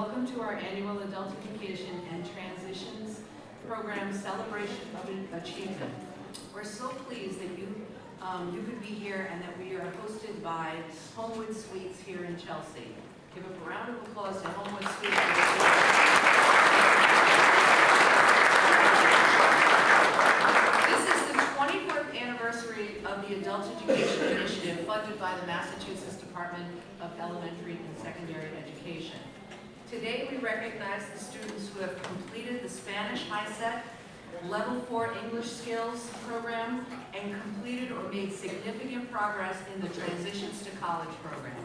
welcome to our annual Adultification and Transitions Program Celebration of Achievement. We're so pleased that you could be here and that we are hosted by Homewood Suites here in Chelsea. Give a round of applause to Homewood Suites. This is the 24th anniversary of the Adult Education Initiative funded by the Massachusetts Department of Elementary and Secondary Education. Today we recognize the students who have completed the Spanish HiSET Level 4 English Skills program and completed or made significant progress in the Transitions to College program.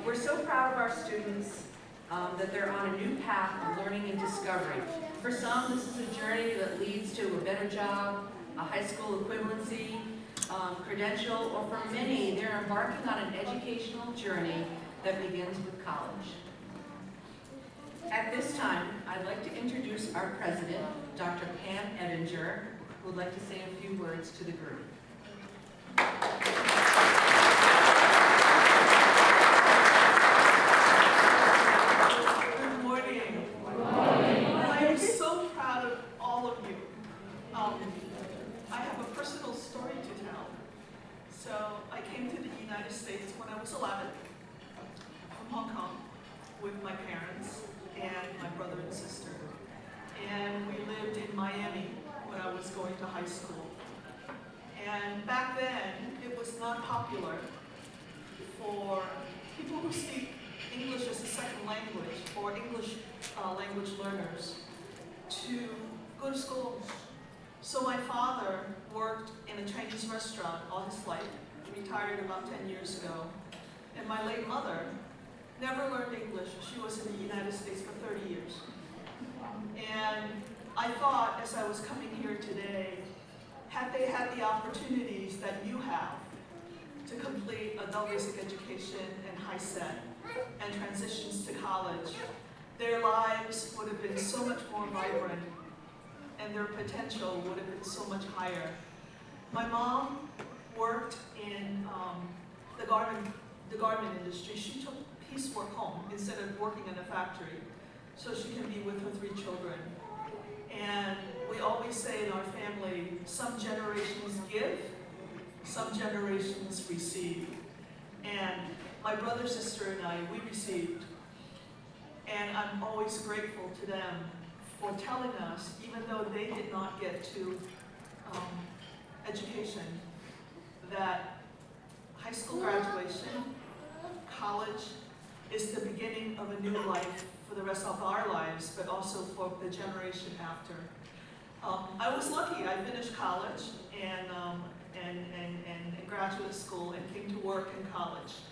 We're so proud of our students that they're on a new path of learning and discovery. For some, this is a journey that leads to a better job, a high school equivalency, credential, or for many, they're embarking on an educational journey that begins with college. At this time, I'd like to introduce our president, Dr. Pam Edinger, who would like to say a few words to the group. Good morning. I am so proud of all of you. I have a personal story to tell. So I came to the United States when I was 11 from Hong Kong with my parents and my brother and sister. And we lived in Miami when I was going to high school. And back then, it was not popular for people who speak English as a second language or English language learners to go to school. So my father worked in a Chinese restaurant all his life, retired about 10 years ago. And my late mother never learned English. She was in the United States for 30 years. And I thought, as I was coming here today, had they had the opportunities that you have to complete adult basic education and HiSET and transitions to college, their lives would have been so much more vibrant and their potential would have been so much higher. My mom worked in the garment industry. She took piecework home instead of working in a factory so she can be with her 3 children. And we always say in our family, some generations give, some generations receive. And my brother, sister, and I, we received. And I'm always grateful to them for telling us, even though they did not get to education, that high school graduation, college, is the beginning of a new life for the rest of our lives, but also for the generation after. I was lucky. I finished college and graduate school and came to work in college.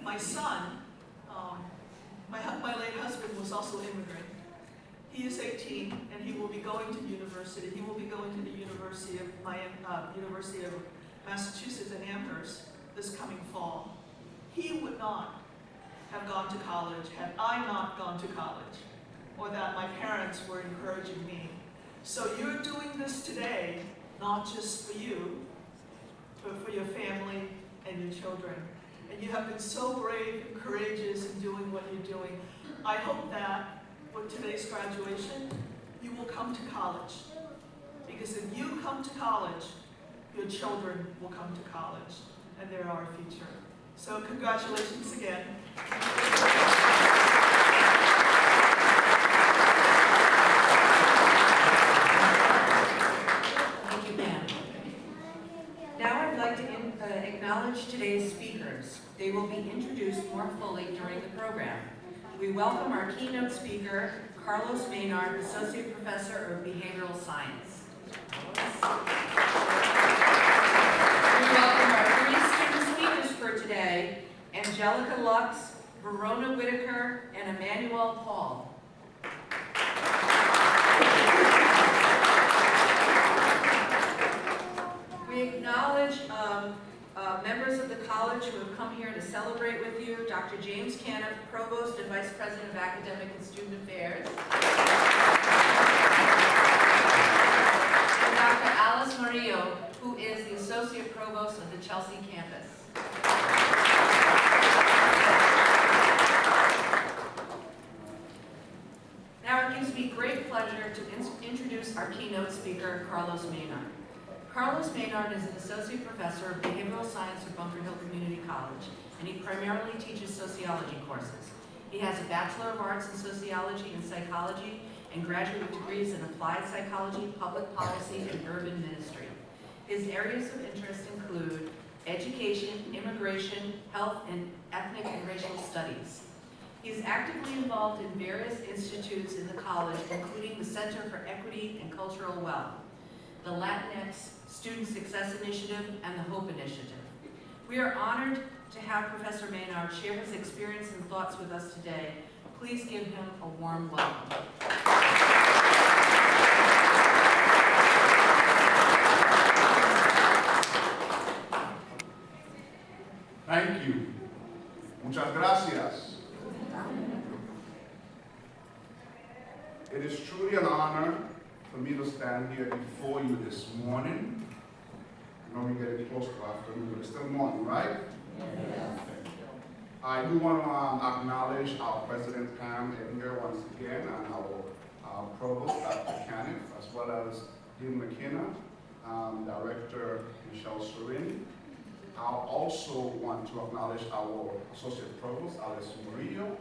My son, my late husband, was also an immigrant. He is 18 and he will be going to university. He will be going to the University of Massachusetts in Amherst this coming fall. He would not have gone to college had I not gone to college, or that my parents were encouraging me. So you're doing this today, not just for you, but for your family and your children. And you have been so brave and courageous in doing what you're doing. I hope that with today's graduation, you will come to college. Because if you come to college, your children will come to college, and they're our future. So congratulations again. Thank you, ma'am. Now I'd like to acknowledge today's speakers. They will be introduced more fully during the program. We welcome our keynote speaker, Carlos Maynard, Associate Professor of Behavioral Science. We welcome our 3 student speakers for today, Angelica Lux, Verona Whitaker, and Emmanuel Paul. We acknowledge members of the college who have come here to celebrate with you, Dr. James Caniff, Provost and Vice President of Academic and Student Affairs, and Dr. Alice Murillo, who is the Associate Provost of the Chelsea campus. introduce our keynote speaker, Carlos Maynard. Carlos Maynard is an associate professor of behavioral science at Bunker Hill Community College, and he primarily teaches sociology courses. He has a Bachelor of Arts in Sociology and Psychology and graduate degrees in Applied Psychology, Public Policy, and Urban Ministry. His areas of interest include education, immigration, health, and ethnic and racial studies. He is actively involved in various institutes in the college, including the Center for Equity and Cultural Wealth, the Latinx Student Success Initiative, and the HOPE Initiative. We are honored to have Professor Maynard share his experience and thoughts with us today. Please give him a warm welcome. Thank you. Muchas gracias. It is truly an honor for me to stand here before you this morning. I know we're getting close to afternoon, but it's still morning, right? Yes. I do want to acknowledge our President Pam here once again, and our Provost, Dr. Caniff, as well as Dean McKenna, Director Michelle Sorin. I also want to acknowledge our Associate Provost, Alice Murillo,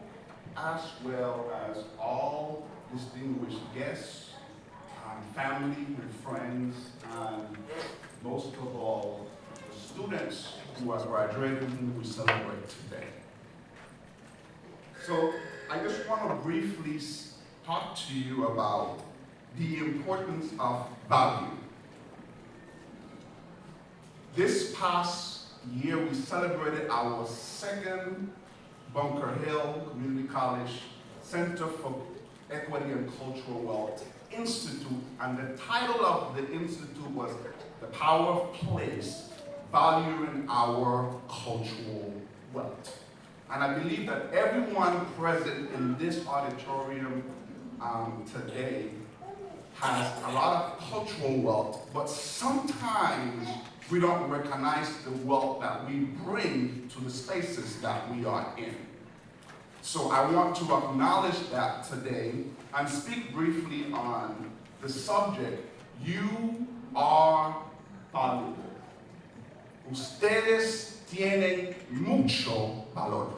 as well as all distinguished guests, family and friends, and most of all, the students who are graduating who we celebrate today. So I just want to briefly talk to you about the importance of value. This past year, we celebrated our second Bunker Hill Community College Center for Equity and Cultural Wealth Institute, and the title of the institute was The Power of Place, Valuing Our Cultural Wealth. And I believe that everyone present in this auditorium today has a lot of cultural wealth, but sometimes we don't recognize the wealth that we bring to the spaces that we are in. So I want to acknowledge that today and speak briefly on the subject, you are valuable. Ustedes tienen mucho valor.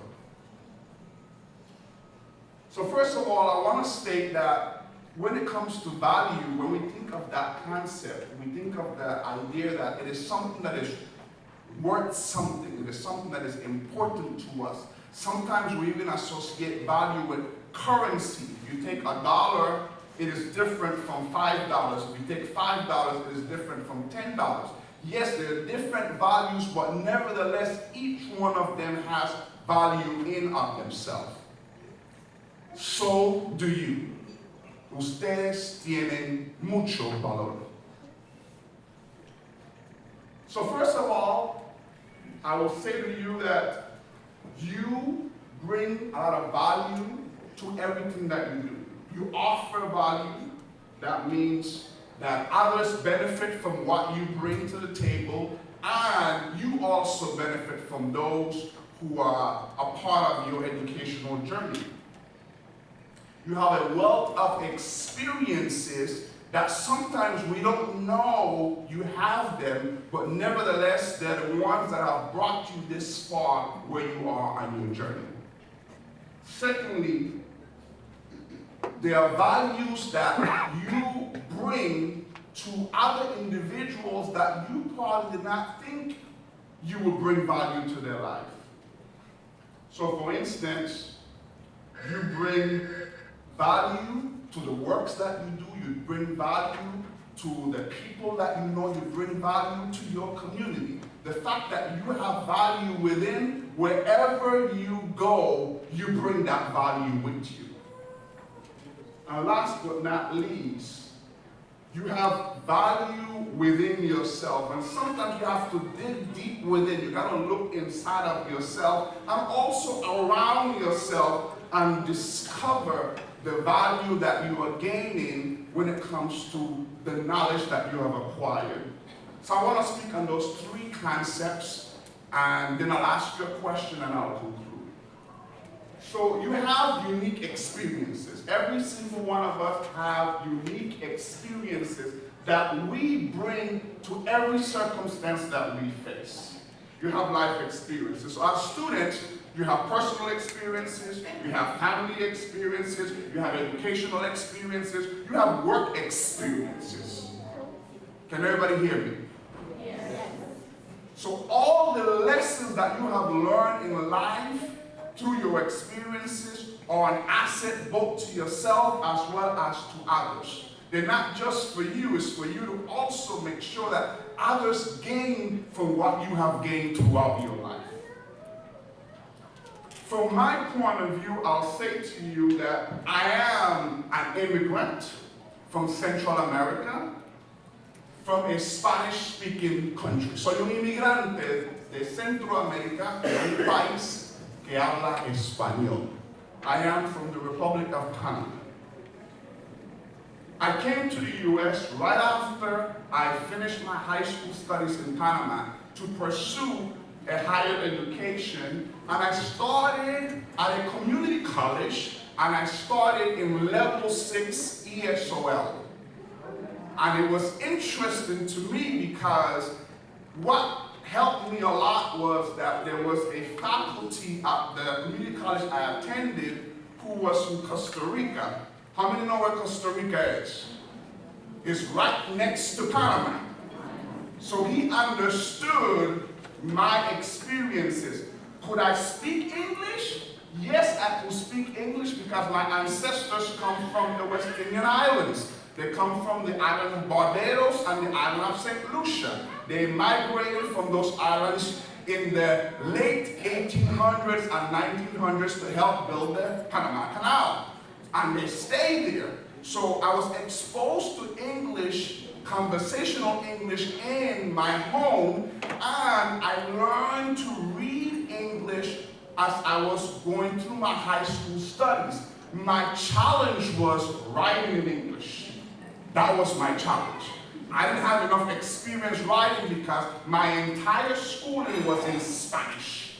So first of all, I want to state that when it comes to value, when we think of that concept, we think of the idea that it is something that is worth something. It is something that is important to us. Sometimes we even associate value with currency. If you take $1, it is different from $5. If you take $5, it is different from $10. Yes, there are different values, but nevertheless, each one of them has value in of themselves. So do you. Ustedes tienen mucho valor. So first of all, I will say to you that you bring a lot of value to everything that you do. You offer value. That means that others benefit from what you bring to the table, and you also benefit from those who are a part of your educational journey. You have a wealth of experiences that sometimes we don't know you have them, but nevertheless, they're the ones that have brought you this far where you are on your journey. Secondly, there are values that you bring to other individuals that you probably did not think you would bring value to their life. So for instance, you bring value to the works that you do, you bring value to the people that you know, you bring value to your community. The fact that you have value within, wherever you go, you bring that value with you. And last but not least, you have value within yourself. And sometimes you have to dig deep within. You got to look inside of yourself and also around yourself and discover the value that you are gaining when it comes to the knowledge that you have acquired. So I want to speak on those three concepts, and then I'll ask you a question and I'll conclude. So you have unique experiences. Every single one of us have unique experiences that we bring to every circumstance that we face. You have life experiences. So as students, you have personal experiences, you have family experiences, you have educational experiences, you have work experiences. Can everybody hear me? Yes. So all the lessons that you have learned in life through your experiences are an asset both to yourself as well as to others. They're not just for you, it's for you to also make sure that others gain from what you have gained throughout your life. From my point of view, I'll say to you that I am an immigrant from Central America, from a Spanish-speaking country. Soy un inmigrante de Centroamérica, de un país que habla español. I am from the Republic of Panama. I came to the U.S. right after I finished my high school studies in Panama to pursue a higher education, and I started at a community college, and I started in level 6 ESOL. And it was interesting to me because what helped me a lot was that there was a faculty at the community college I attended who was from Costa Rica. How many know where Costa Rica is? It's right next to Panama. So he understood my experiences. Could I speak English? Yes, I could speak English because my ancestors come from the West Indian Islands. They come from the island of Barbados and the island of St. Lucia. They migrated from those islands in the late 1800s and 1900s to help build the Panama Canal. And they stayed there. So I was exposed to English, conversational English in my home, and I learned to read English as I was going through my high school studies. My challenge was writing in English. That was my challenge. I didn't have enough experience writing because my entire schooling was in Spanish.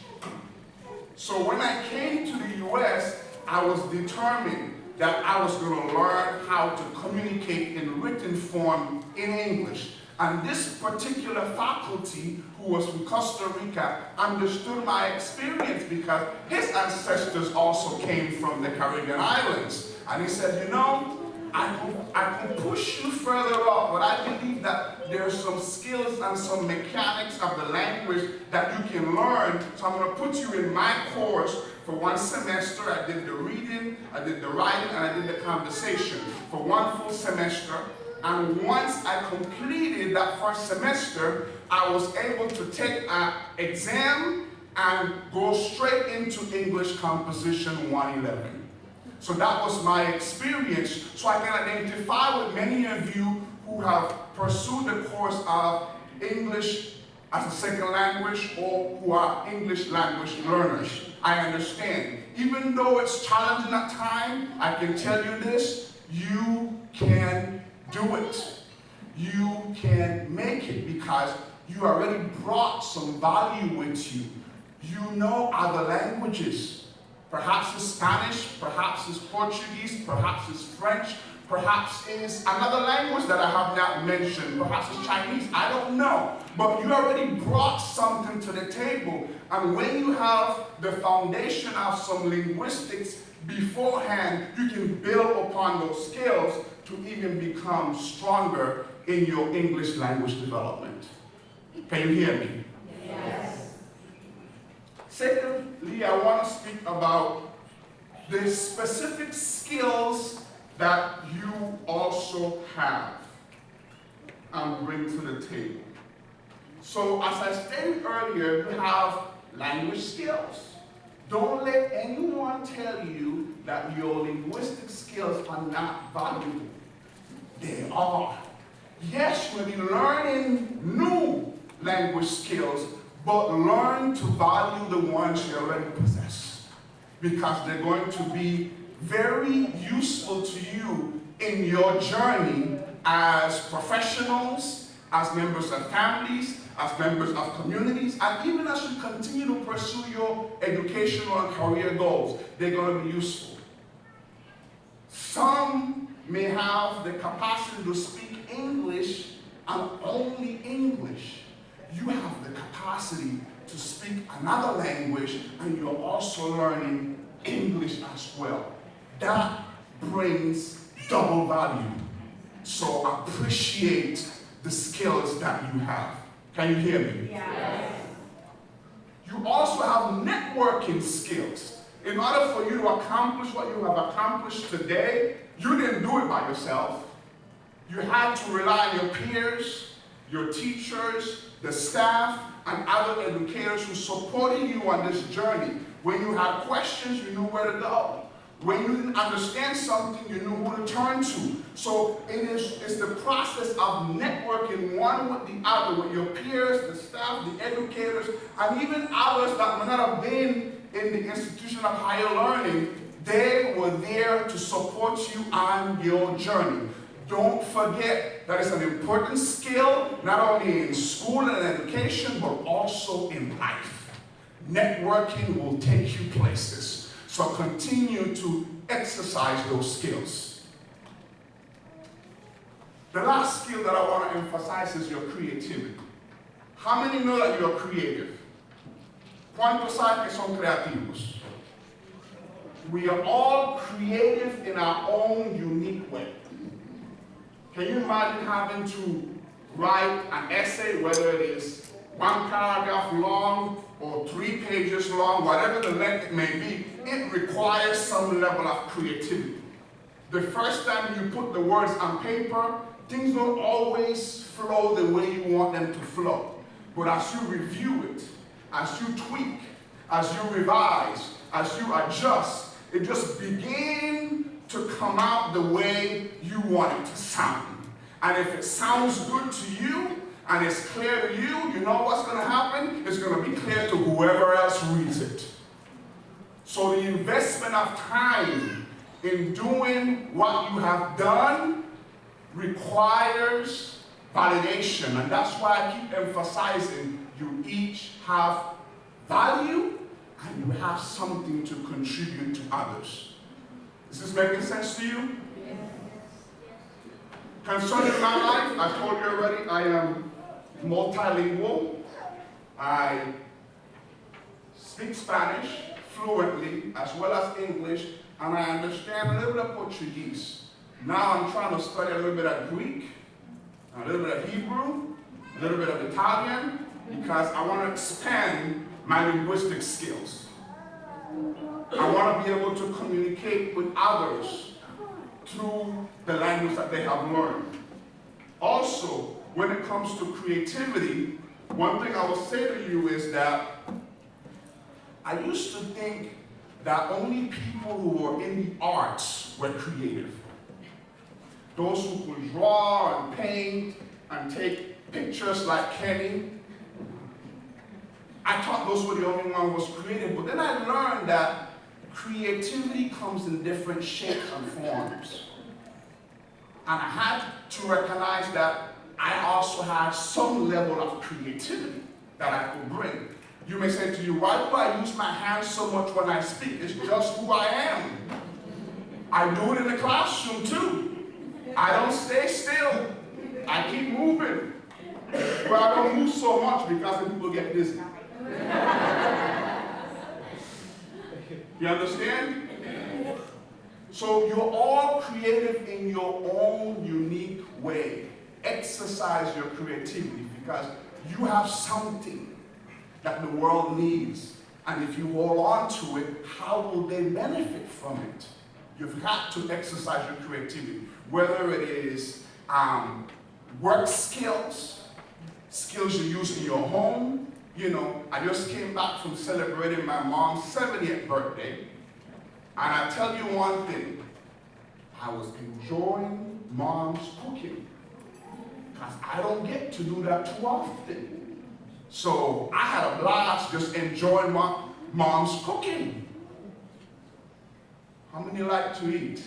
So when I came to the U.S., I was determined that I was going to learn how to communicate in written form in English. And this particular faculty, who was from Costa Rica, understood my experience because his ancestors also came from the Caribbean islands. And he said, you know, I can push you further up, but I believe that there's some skills and some mechanics of the language that you can learn. So I'm going to put you in my course for one semester. I did the reading, I did the writing, and I did the conversation for one full semester. And once I completed that first semester, I was able to take an exam and go straight into English Composition 111. So that was my experience. So I can identify with many of you who have pursued the course of English as a second language or who are English language learners. I understand. Even though it's challenging at times, I can tell you this, you can do it. You can make it because you already brought some value with you. You know other languages. Perhaps it's Spanish, perhaps it's Portuguese, perhaps it's French, perhaps it's another language that I have not mentioned, perhaps it's Chinese, I don't know. But you already brought something to the table. And when you have the foundation of some linguistics beforehand, you can build upon those skills to even become stronger in your English language development. Can you hear me? Yes. Secondly, I want to speak about the specific skills that you also have and bring to the table. So as I stated earlier, you have language skills. Don't let anyone tell you that your linguistic skills are not valuable. They are. Yes, you may be learning new language skills, but learn to value the ones you already possess, because they're going to be very useful to you in your journey as professionals, as members of families, as members of communities, and even as you continue to pursue your educational and career goals, they're going to be useful. Some may have the capacity to speak English and only English. You have the capacity to speak another language, and you're also learning English as well. That brings double value. So appreciate the skills that you have. Can you hear me? Yes. You also have networking skills. In order for you to accomplish what you have accomplished today, you didn't do it by yourself. You had to rely on your peers, your teachers, the staff, and other educators who supported you on this journey. When you had questions, you knew where to go. When you didn't understand something, you knew who to turn to. So it's the process of networking one with the other, with your peers, the staff, the educators, and even others that may not have been in the institution of higher learning. They were there to support you on your journey. Don't forget that it's an important skill, not only in school and education, but also in life. Networking will take you places. So continue to exercise those skills. The last skill that I want to emphasize is your creativity. How many know that you are creative? ¿Cuántos saben que son creativos? We are all creative in our own unique way. Can you imagine having to write an essay, whether it is one paragraph long or 3 pages long, whatever the length it may be? It requires some level of creativity. The first time you put the words on paper, things don't always flow the way you want them to flow. But as you review it, as you tweak, as you revise, as you adjust, it just begins to come out the way you want it to sound. And if it sounds good to you and it's clear to you, you know what's going to happen? It's going to be clear to whoever else reads it. So the investment of time in doing what you have done requires validation. And that's why I keep emphasizing you each have value and you have something to contribute to others. Is this making sense to you? Yes. Concerning my life, I told you already, I am multilingual. I speak Spanish fluently as well as English, and I understand a little bit of Portuguese. Now I'm trying to study a little bit of Greek, a little bit of Hebrew, a little bit of Italian, because I want to expand my linguistic skills. I want to be able to communicate with others through the language that they have learned. Also, when it comes to creativity, one thing I will say to you is that I used to think that only people who were in the arts were creative. Those who could draw and paint and take pictures like Kenny, I thought those were the only ones who was creative. But then I learned that creativity comes in different shapes and forms. And I had to recognize that I also had some level of creativity that I could bring. You may say to you, why do I use my hands so much when I speak? It's just who I am. I do it in the classroom too. I don't stay still. I keep moving. But I don't move so much because the people get dizzy. You understand? So you're all creative in your own unique way. Exercise your creativity because you have something that the world needs. And if you hold on to it, how will they benefit from it? You've got to exercise your creativity. Whether it is work skills, skills you use in your home. You know, I just came back from celebrating my mom's 70th birthday. And I tell you one thing, I was enjoying mom's cooking. Because I don't get to do that too often. So I had a blast just enjoying my mom's cooking. How many like to eat?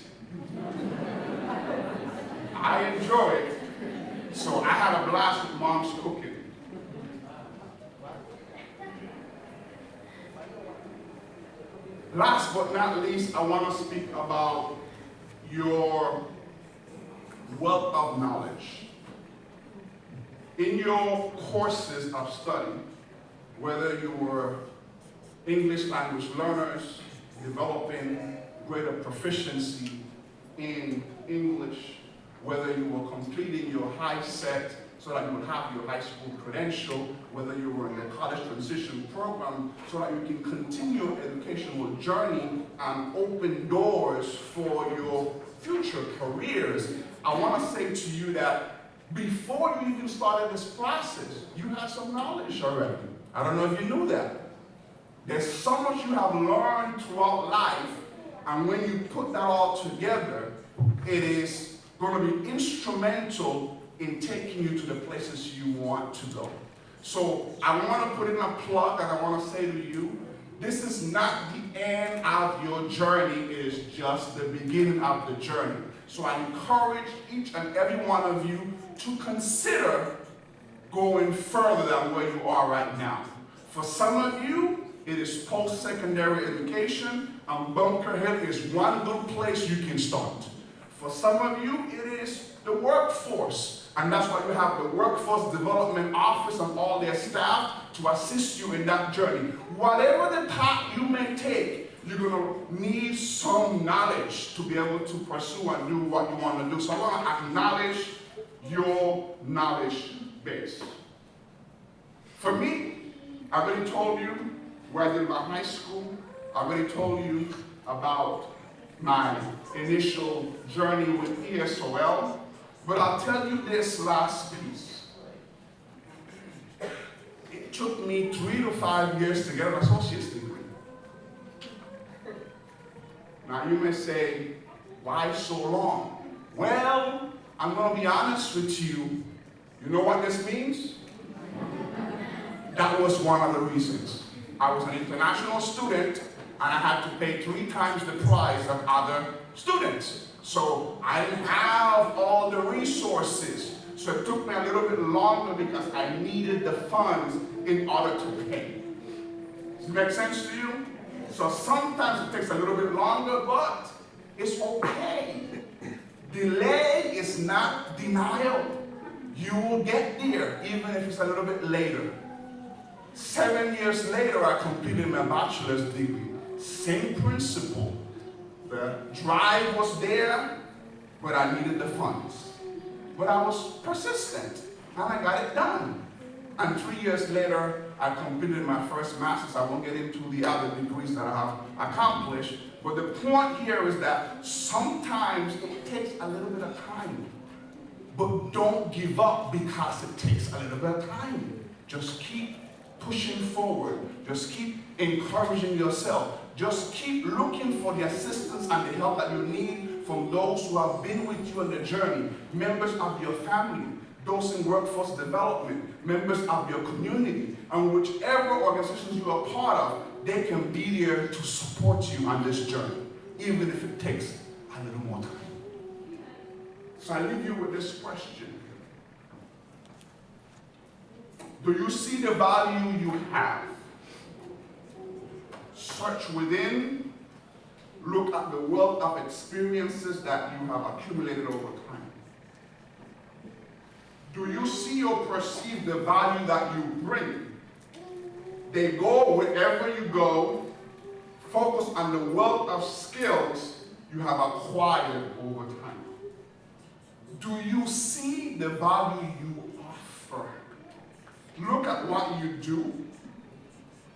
I enjoy it. So I had a blast with mom's cooking. Last but not least, I want to speak about your wealth of knowledge. In your courses of study, whether you were English language learners, developing greater proficiency in English, whether you were completing your HiSET so that you would have your high school credential, whether you were in the college transition program so that you can continue your educational journey and open doors for your future careers, I want to say to you that before you even started this process, you had some knowledge already. I don't know if you knew that. There's so much you have learned throughout life, and when you put that all together, it is going to be instrumental in taking you to the places you want to go. So I want to put in a plug, and I want to say to you, this is not the end of your journey, it is just the beginning of the journey. So I encourage each and every one of you to consider going further than where you are right now. For some of you, it is post-secondary education, and Bunker Hill is one good place you can start. For some of you, it is the workforce, and that's why you have the Workforce Development Office and all their staff to assist you in that journey. Whatever the path you may take, you're going to need some knowledge to be able to pursue and do what you want to do. So I want to acknowledge your knowledge base. For me, I already told you where I did my high school. I already told you about my initial journey with ESOL. But I'll tell you this last piece. It took me 3 to 5 years to get an associate's degree. Now you may say, why so long? Well, I'm going to be honest with you. You know what this means? That was one of the reasons. I was an international student, and I had to pay 3 times the price of other students. So I didn't have all the resources. So it took me a little bit longer because I needed the funds in order to pay. Does it make sense to you? So sometimes it takes a little bit longer, but it's okay. Delay is not denial. You will get there, even if it's a little bit later. 7 years later, I completed my bachelor's degree. Same principle. The drive was there, but I needed the funds. But I was persistent, and I got it done. And 3 years later, I completed my first master's. I won't get into the other degrees that I have accomplished. But the point here is that sometimes it takes a little bit of time. But don't give up because it takes a little bit of time. Just keep pushing forward. Just keep encouraging yourself. Just keep looking for the assistance and the help that you need from those who have been with you on the journey, members of your family, those in workforce development, members of your community, and whichever organizations you are part of, they can be there to support you on this journey, even if it takes a little more time. So I leave you with this question. Do you see the value you have? Search within, look at the wealth of experiences that you have accumulated over time. Do you see or perceive the value that you bring? They go wherever you go. Focus on the wealth of skills you have acquired over time. Do you see the value you offer? Look at what you do.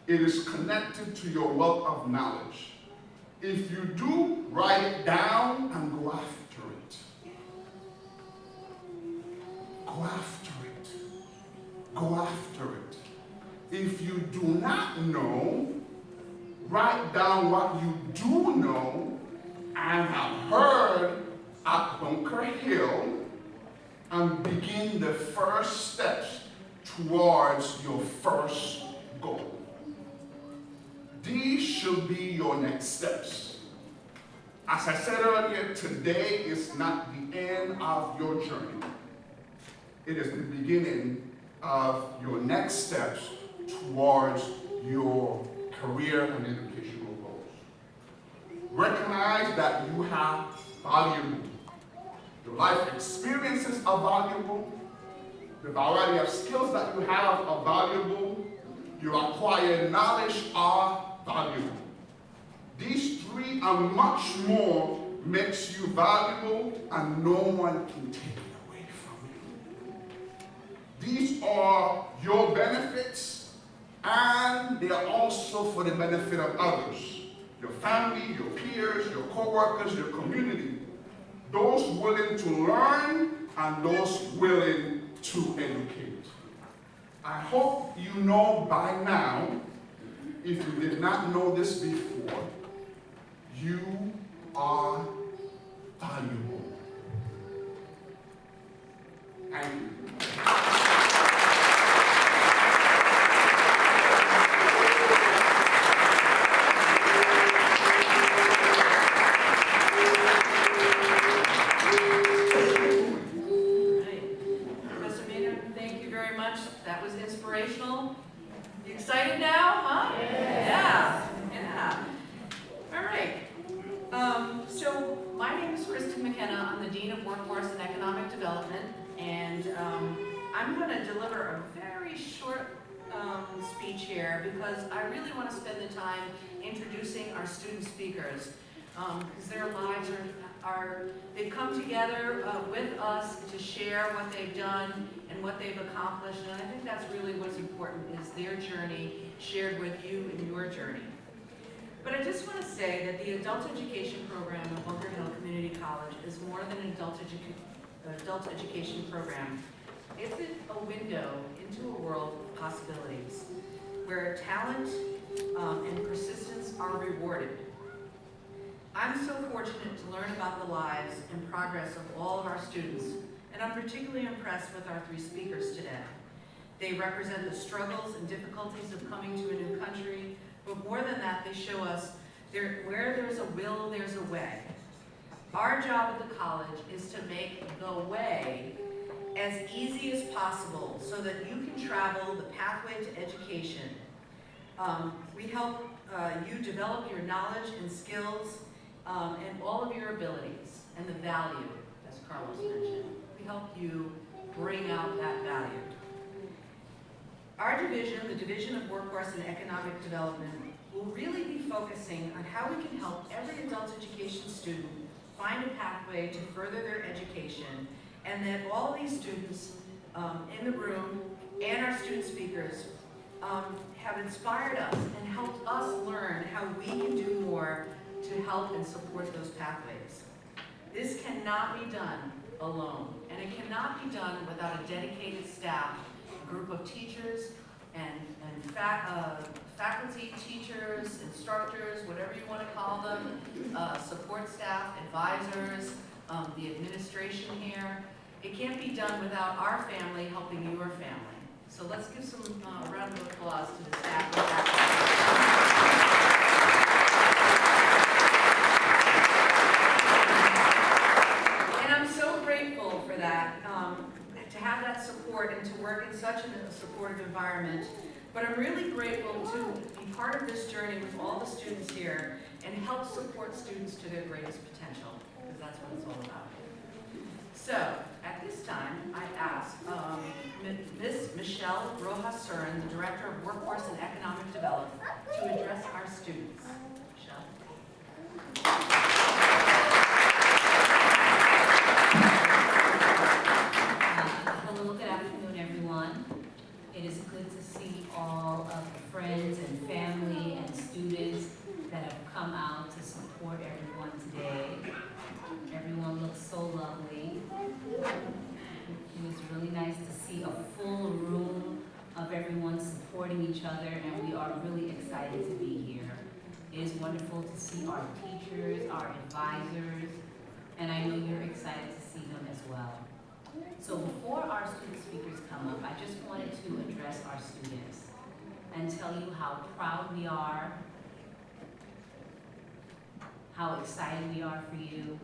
It is connected to your wealth of knowledge. If you do, write it down and go after it. Go after it. Go after it. If you do not know, write down what you do know and have heard at Bunker Hill and begin the first steps towards your first goal. These should be your next steps. As I said earlier, today is not the end of your journey. it is the beginning of your next steps towards your career and educational goals. Recognize that you have valuable. Your life experiences are valuable. The variety of skills that you have are valuable. Your acquired knowledge are valuable. These three and much more makes you valuable, and no one can take it away from you. These are your benefits, and they are also for the benefit of others. Your family, your peers, your co-workers, your community. Those willing to learn and those willing to educate. I hope you know by now, if you did not know this before, you are valuable. Thank you. That was inspirational. You excited now, huh? Yeah. All right. So my name is Kristen McKenna. I'm the Dean of Workforce and Economic Development, and I'm going to deliver a very short speech here because I really want to spend the time introducing our student speakers because their lives they've come together with us to share what they've done and what they've accomplished, and I think that's really what's important, is their journey shared with you in your journey. But I just want to say that the adult education program at Bunker Hill Community College is more than an adult education program. It's a window into a world of possibilities where talent and persistence are rewarded. I'm so fortunate to learn about the lives and progress of all of our students, and I'm particularly impressed with our three speakers today. They represent the struggles and difficulties of coming to a new country, but more than that, they show us where there's a will, there's a way. Our job at the college is to make the way as easy as possible so that you can travel the pathway to education. We help you develop your knowledge and skills and all of your abilities and the value, as Carlos mentioned. We help you bring out that value. Our division, the Division of Workforce and Economic Development, will really be focusing on how we can help every adult education student find a pathway to further their education, and that all these students in the room and our student speakers have inspired us and helped us learn how we can do more to help and support those pathways. This cannot be done alone, and it cannot be done without a dedicated staff, a group of teachers and faculty, teachers, instructors, whatever you want to call them, support staff, advisors, the administration here. It can't be done without our family helping your family. So let's give some round of applause to the staff and faculty. Grateful for that, to have that support and to work in such a supportive environment. But I'm really grateful to be part of this journey with all the students here and help support students to their greatest potential, because that's what it's all about. So, at this time, I ask Ms. Michelle Rojas-Surin, the Director of Workforce and Economic Development, to address our students. Michelle? Good afternoon, everyone. It is good to see all of the friends and family and students that have come out to support everyone today. Everyone looks so lovely. It was really nice to see a full room of everyone supporting each other, and we are really excited to be here. It is wonderful to see our teachers, our advisors, and I know you're excited to see them as well. So before our student speakers come up, I just wanted to address our students and tell you how proud we are, how excited we are for you.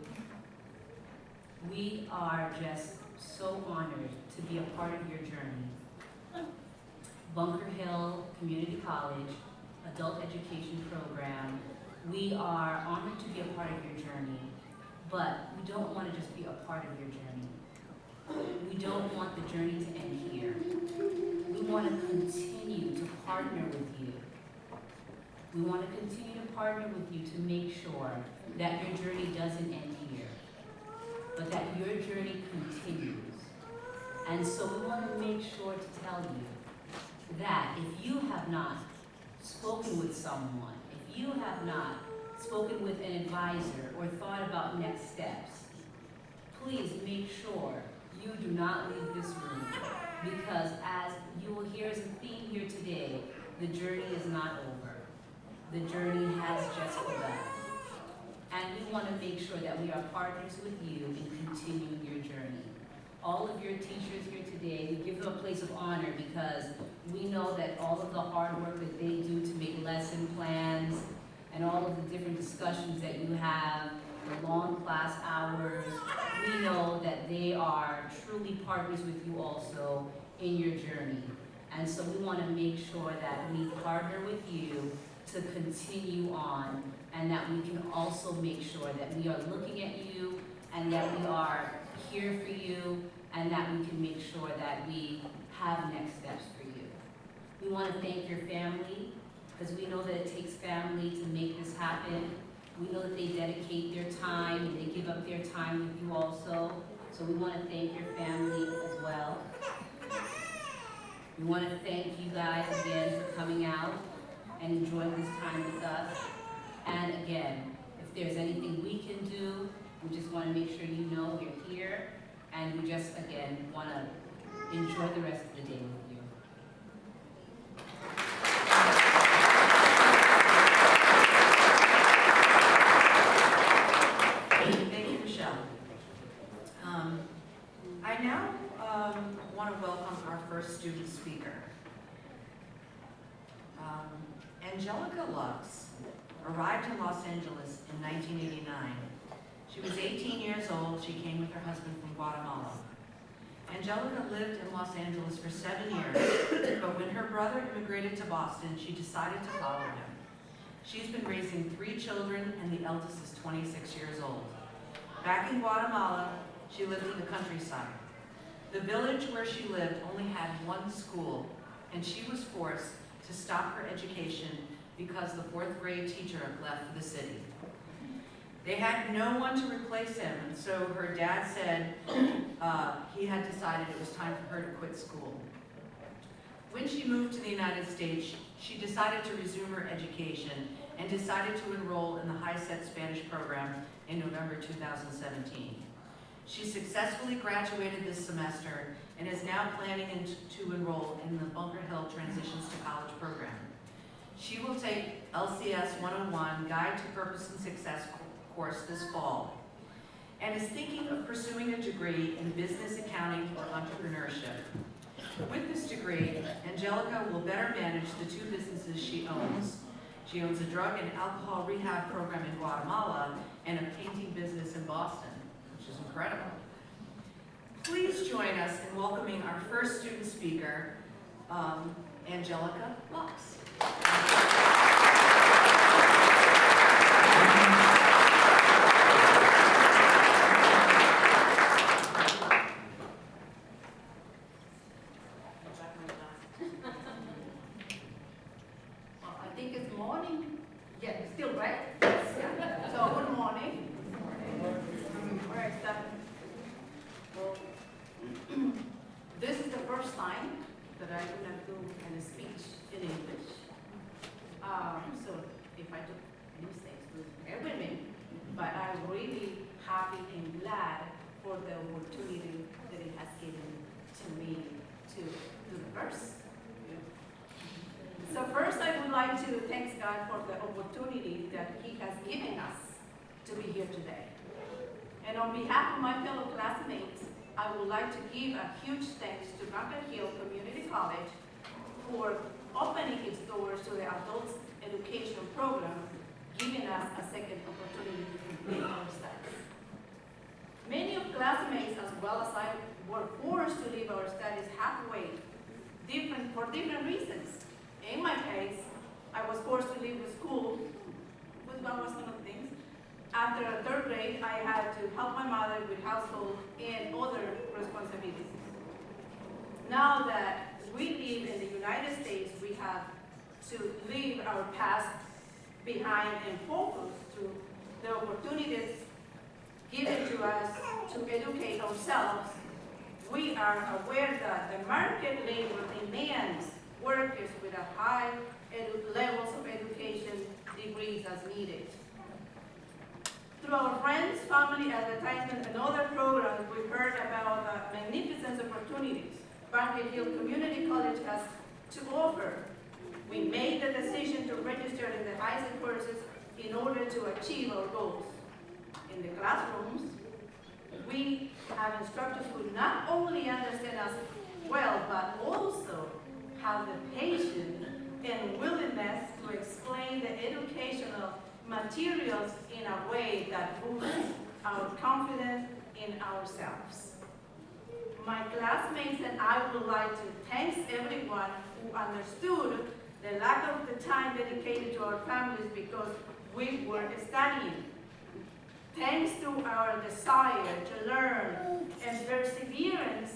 We are just so honored to be a part of your journey. Bunker Hill Community College, Adult Education Program, we are honored to be a part of your journey, but we don't want to just be a part of your journey. We don't want the journey to end here. We want to continue to partner with you. We want to continue to partner with you to make sure that your journey doesn't end here, but that your journey continues. And so we want to make sure to tell you that if you have not spoken with someone, if you have not spoken with an advisor or thought about next steps, please make sure you do not leave this room, because as you will hear as a theme here today, the journey is not over. The journey has just begun. And we want to make sure that we are partners with you in continuing your journey. All of your teachers here today, we give them a place of honor because we know that all of the hard work that they do to make lesson plans and all of the different discussions that you have, the long class hours, we know that they are truly partners with you also in your journey. And so we want to make sure that we partner with you to continue on, and that we can also make sure that we are looking at you and that we are here for you, and that we can make sure that we have next steps for you. We want to thank your family, because we know that it takes family to make this happen. We know that they dedicate their time and they give up their time with you also. So we want to thank your family as well. We want to thank you guys again for coming out and enjoying this time with us. And again, if there's anything we can do, we just want to make sure you know we're here, and we just, again, want to enjoy the rest of the day with you. Thank you, Michelle. I now want to welcome our first student speaker. Angelica Lux arrived in Los Angeles in 1989. She was 18 years old. She came with her husband from Guatemala. Angelica lived in Los Angeles for 7 years, but when her brother immigrated to Boston, she decided to follow him. She's been raising 3 children, and the eldest is 26 years old. Back in Guatemala, she lived in the countryside. The village where she lived only had 1 school, and she was forced to stop her education because the 4th grade teacher left for the city. They had no one to replace him, and so her dad said he had decided it was time for her to quit school. When she moved to the United States, she decided to resume her education and decided to enroll in the HiSET Spanish program in November 2017. She successfully graduated this semester and is now planning to enroll in the Bunker Hill Transitions to College program. She will take LCS 101 Guide to Purpose and Success course this fall, and is thinking of pursuing a degree in business accounting or entrepreneurship. With this degree, Angelica will better manage the 2 businesses she owns. She owns a drug and alcohol rehab program in Guatemala and a painting business in Boston, which is incredible. Please join us in welcoming our first student speaker, Angelica Lux. This is the first time that I'm going to do a speech in English. So if I do mistakes, please bear with me. But I'm really happy and glad for the opportunity that it has given to me to do the verse. So first I would like to thank God for the opportunity that He has given us to be here today. And on behalf of my fellow classmates, I would like to give a huge thanks to Bunker Hill Community College for opening its doors to the adult education program, giving us a second opportunity to complete our studies. Many of classmates, as well as I were forced to leave our studies halfway, for different reasons. In my case, I was forced to leave the school, which was one of the things. After third grade, I had to help my mother with household and other responsibilities. Now that we live in the United States, we have to leave our past behind and focus to the opportunities given to us to educate ourselves. We are aware that the market labor demands workers with a high levels of education degrees as needed. Through our friends, family, advertisement, and other programs, we heard about the magnificent opportunities Banker Hill Community College has to offer. We made the decision to register in the HiSET courses in order to achieve our goals. In the classrooms, we have instructors who not only understand us well, but also have the patience and willingness to explain the educational materials in a way that boosts our confidence in ourselves. My classmates and I would like to thank everyone who understood the lack of the time dedicated to our families because we were studying. Thanks to our desire to learn and perseverance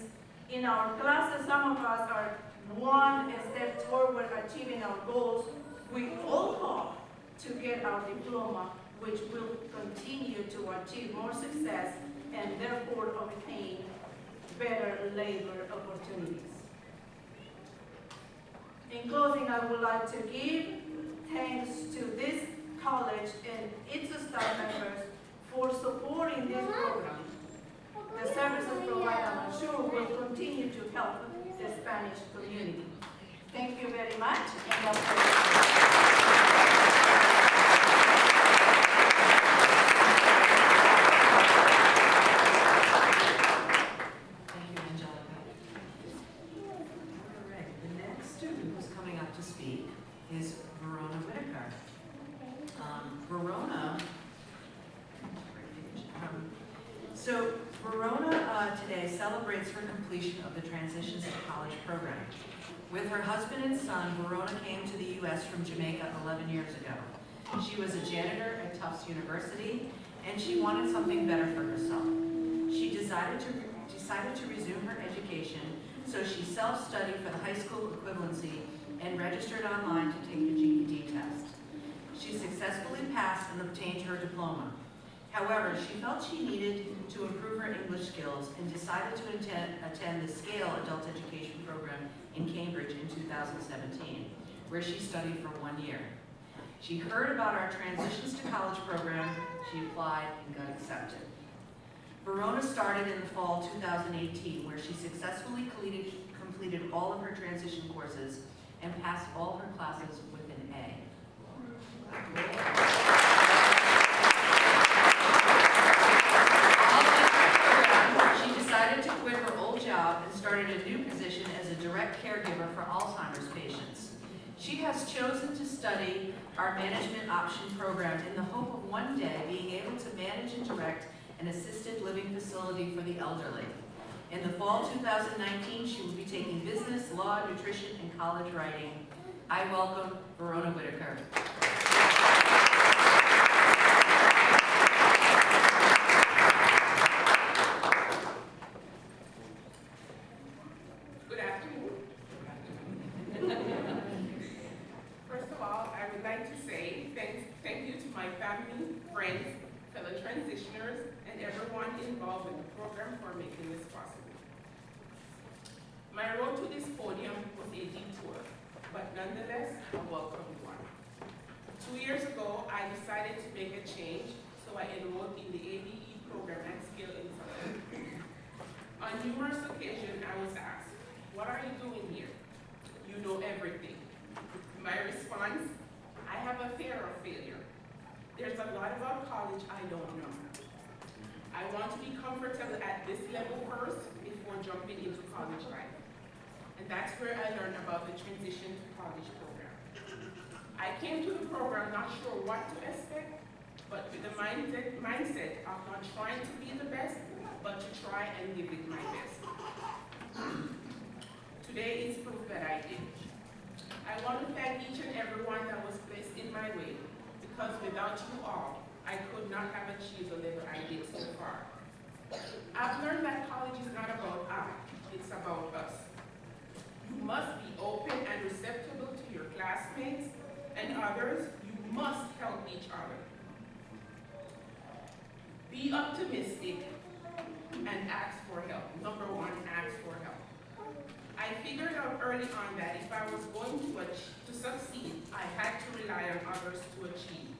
in our classes, some of us are one step toward achieving our goals. We all hope to get our diploma, which will continue to achieve more success and therefore obtain better labor opportunities. In closing, I would like to give thanks to this college and its staff members for supporting this program. The services provided, I'm sure, will continue to help the Spanish community. Thank you very much. Is Verona Whitaker. Verona today celebrates her completion of the Transitions to College program. With her husband and son, Verona came to the U.S. from Jamaica 11 years ago. She was a janitor at Tufts University, and she wanted something better for herself. She decided to resume her education, so she self-studied for the high school equivalency and registered online to take the GED test. She successfully passed and obtained her diploma. However, she felt she needed to improve her English skills and decided to attend the Scale Adult Education Program in Cambridge in 2017, where she studied for 1 year. She heard about our Transitions to College program, she applied and got accepted. Verona started in the fall 2018, where she successfully completed all of her transition courses and passed all her classes with an A. She decided to quit her old job and started a new position as a direct caregiver for Alzheimer's patients. She has chosen to study our management option program in the hope of one day being able to manage and direct an assisted living facility for the elderly. In the fall 2019, she will be taking business, law, nutrition, and college writing. I welcome Verona Whitaker. Good afternoon. First of all, I would like to say thank you to my family, friends, fellow transitioners, and everyone involved in the program for making this possible. My road to this podium was a detour, but nonetheless, a welcome one. 2 years ago, I decided to make a change, so I enrolled in the ABE program at Scale in Southern. On numerous occasions, I was asked, "What are you doing here? You know everything." My response, "I have a fear of failure. There's a lot about college I don't know. I want to be comfortable at this level first before jumping into college life." And that's where I learned about the Transition to College program. I came to the program not sure what to expect, but with the mindset of not trying to be the best, but to try and give it my best. Today is proof that I did. I want to thank each and every one that was placed in my way, because without you all, I could not have achieved the level I did so far. I've learned that college is not about I, it's about us. You must be open and receptive to your classmates and others. You must help each other. Be optimistic and ask for help. Number one, ask for help. I figured out early on that if I was going to succeed, I had to rely on others to achieve.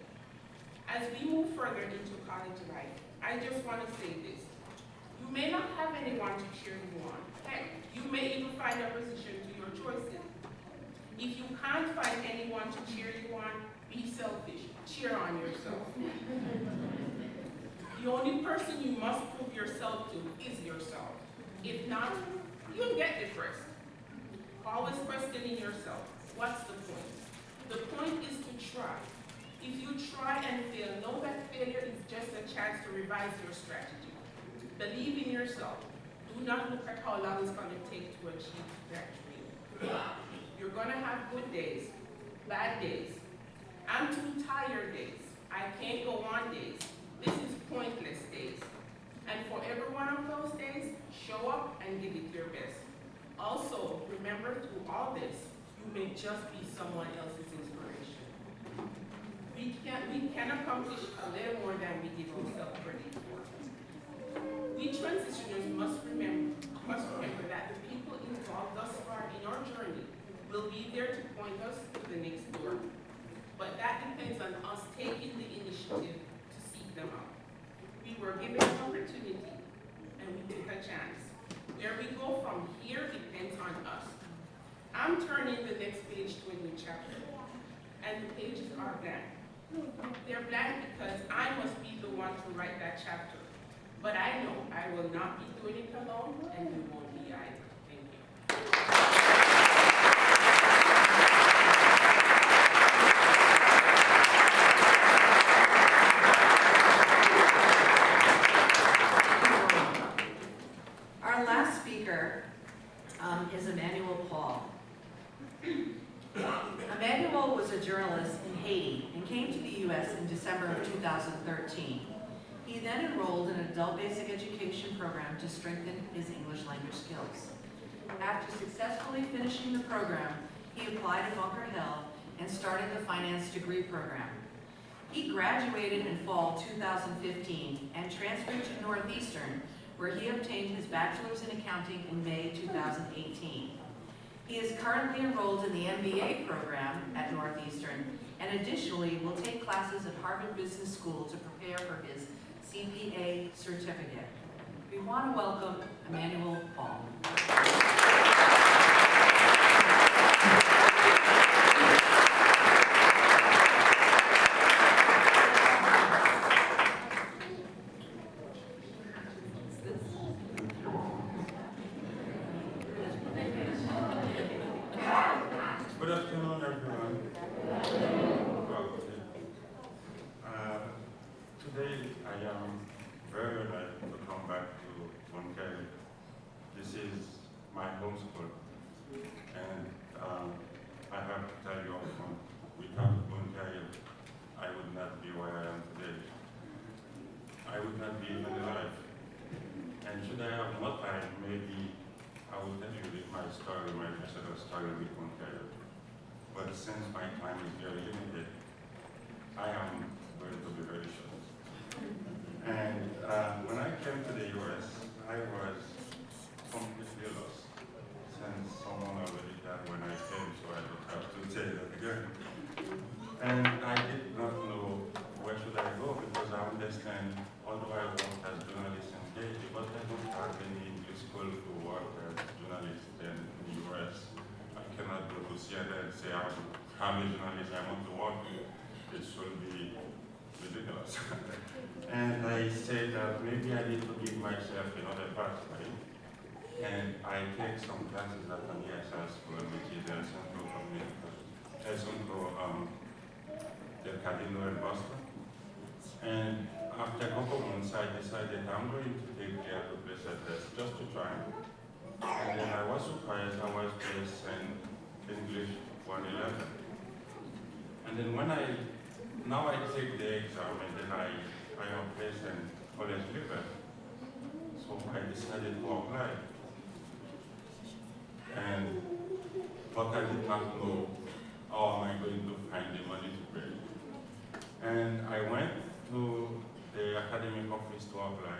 As we move further into college life, I just want to say this. You may not have anyone to cheer you on. Heck, you may even find a position to your choices. If you can't find anyone to cheer you on, be selfish. Cheer on yourself. The only person you must prove yourself to is yourself. If not, you'll get depressed. Always questioning yourself. What's the point? The point is to try. If you try and fail, know that failure is just a chance to revise your strategy. Believe in yourself. Do not look at how long it's going to take to achieve that dream. You're going to have good days, bad days, I'm too tired days, I can't go on days, this is pointless days. And for every one of those days, show up and give it your best. Also, remember through all this, you may just be someone else's inspiration. We can accomplish a little more than we give ourselves credit for. We transitioners must remember that the people involved thus far in our journey will be there to point us to the next door. But that depends on us taking the initiative to seek them out. We were given an opportunity, and we took a chance. Where we go from here depends on us. I'm turning the next page to a new chapter, and the pages are blank. They're blank because I must be the one to write that chapter. But I know I will not be doing it alone, and you won't be either. Thank you. Our last speaker is Emmanuel Paul. Emmanuel was a journalist in Haiti and came to the U.S. in December of 2013. He then enrolled in an adult basic education program to strengthen his English language skills. After successfully finishing the program, he applied at Bunker Hill and started the finance degree program. He graduated in fall 2015 and transferred to Northeastern, where he obtained his bachelor's in accounting in May 2018. He is currently enrolled in the MBA program at Northeastern and additionally will take classes at Harvard Business School to prepare for his CPA certificate. We want to welcome Emmanuel Paul. Good afternoon, everyone. Today I am very glad to come back to Bunker. This is my home school, and I have to tell you upfront, without Bunker, I would not be where I am today. I would not be even alive. And should I have more time, maybe I will tell you my story, my personal story with Bunker. But since my time is very limited, I am going to be very short. And when I came to the US, I was completely lost. Since someone already died when I came, so I don't have to say that again. And I did not know where should I go, because I understand, although I work as journalist in Haiti, but I don't have any English school to work as journalist in the US. I cannot go to CNN and say I'm a journalist, I want to work. It should be ridiculous. And I said that maybe I need to give myself another pathway. And I take some classes at an ESL school, which is El Centro del Cadino in Boston. And after a couple of months, I decided I'm going to take the application test just to try. And then I was surprised I was placed in English 111. And then now I take the exam and then I am placed in college level. So I decided to apply. But I did not know how am I going to find the money to pay. And I went to the academic office to apply.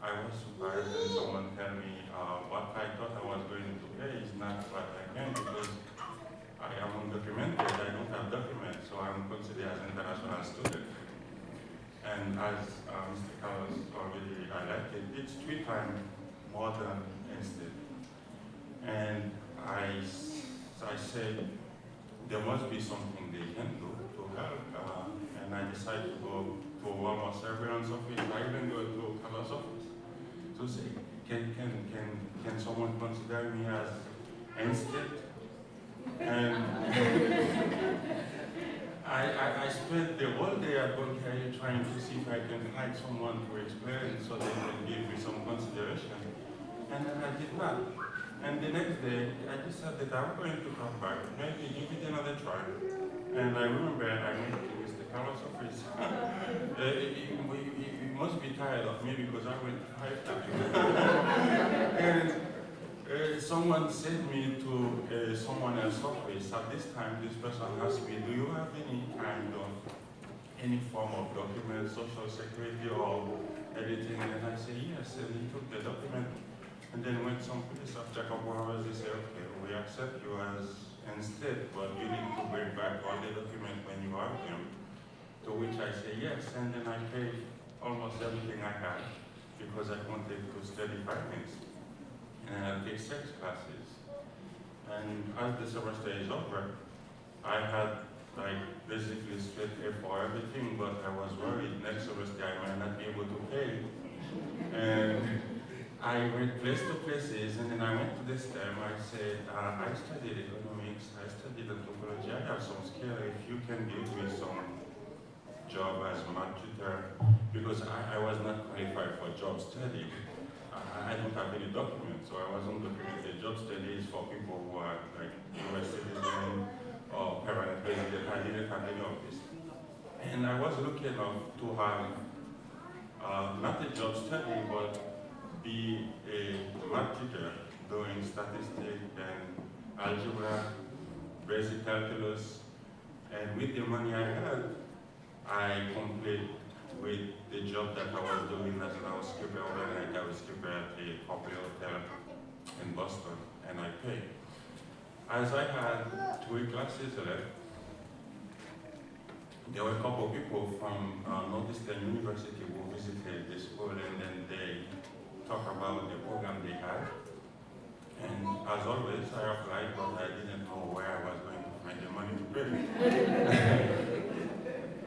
I was surprised and someone told me what I thought I was going to pay is not what I can because I am undocumented, I don't have documents, so I'm considered as an international student. And as Mr. Carlos already highlighted, it's 3 times more than instead. And I said there must be something they can do to help. And I decided to go to almost everyone's office. I even go to Carlos' office to say, can someone consider me as instead? And I spent the whole day at Bulgaria trying to see if I can find someone to explain so they can give me some consideration. And then I did not. And the next day, I decided I'm going to come back, maybe give it another try. And I remember I went to Mr. Carlos' office. He must be tired of me because I went 5 times. And someone sent me to someone else's office. At this time, this person asked me, do you have any form of document, social security or anything? And I said, yes. And he took the document. And then went someplace after a couple hours, they said, okay, we accept you as instead, but you need to bring back all the documents when you have them. To which I say yes, and then I paid almost everything I had because I wanted to study finance and take 6 classes. And as the semester is over, I had basically straight A for everything, but I was worried next semester I might not be able to pay. And I went place to places, and then I went to this term. I said, I studied economics, I studied anthropology, I have some skill. If you can give me some job as math tutor, because I was not qualified for job study. I don't have any documents, so I was undocumented. Job study is for people who are like US citizens or permanent resident. I didn't have any of this. And I was lucky enough to have not a job study, but be a math teacher doing statistics and algebra, basic calculus, and with the money I had, I completed with the job that I was doing as an housekeeper overnight. I was keeper at a popular hotel in Boston, and I paid. As I had 3 classes left, there were a couple of people from Northeastern University who visited the school, and then they talk about the program they had. And as always, I applied, but I didn't know where I was going to find the money to pay.